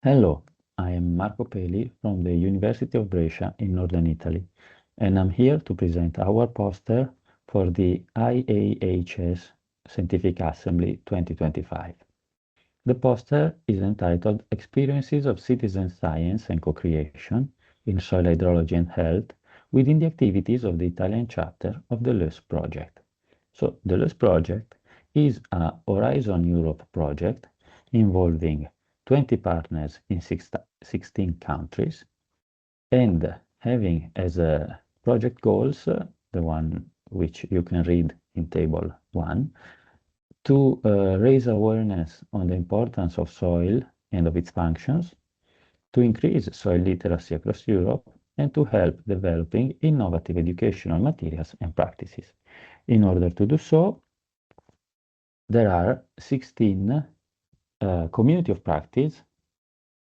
Hello, I am Marco Peli from the University of Brescia in Northern Italy, and I'm here to present our poster for the IAHS Scientific Assembly 2025. The poster is entitled Experiences of Citizen Science and Co-Creation in Soil Hydrology and Health within the activities of the Italian chapter of the LEUS project. So, the LEUS project is a Horizon Europe project involving 20 partners in 16 countries and having as a project goals, the one which you can read in table 1, to raise awareness on the importance of soil and of its functions, to increase soil literacy across Europe, and to help developing innovative educational materials and practices. In order to do so, there are 16 community of practice,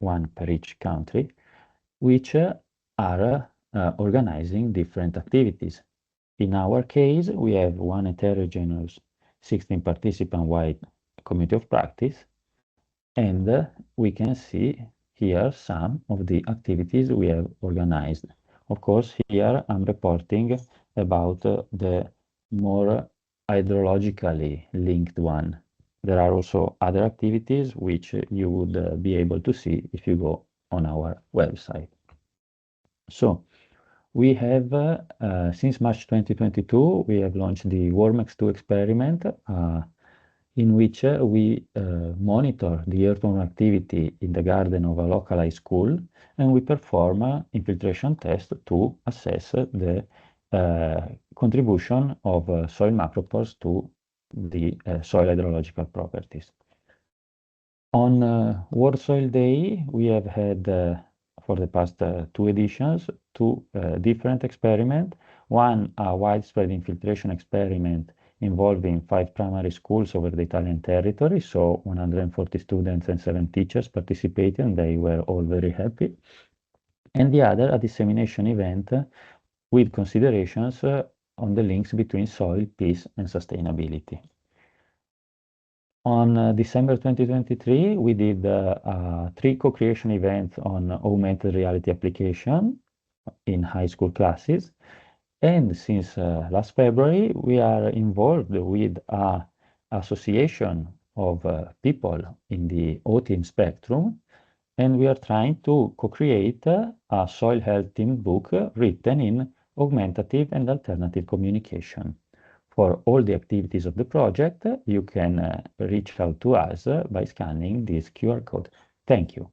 one per each country, which are organizing different activities. In our case, we have one heterogeneous 16 participant wide community of practice, and we can see here some of the activities we have organized. Of course, here I'm reporting about the more hydrologically linked one. There are also other activities which you would be able to see if you go on our website. So, we have, since March 2022, we have launched the WarmX2 experiment, in which we monitor the earthworm activity in the garden of a local high school, and we perform infiltration tests to assess the contribution of soil macropores to the soil hydrological properties. On World Soil Day, we have had, for the past 2 editions, 2 different experiments. One, a widespread infiltration experiment involving 5 primary schools over the Italian territory, so 140 students and 7 teachers participated, and they were all very happy. And the other, a dissemination event with considerations on the links between soil, peace, and sustainability. On December 2023, we did 3 co-creation events on augmented reality application in high school classes. And since last February, we are involved with an association of people in the autism spectrum, and we are trying to co-create a soil health themed book written in augmentative and alternative communication. For all the activities of the project, you can reach out to us by scanning this QR code. Thank you.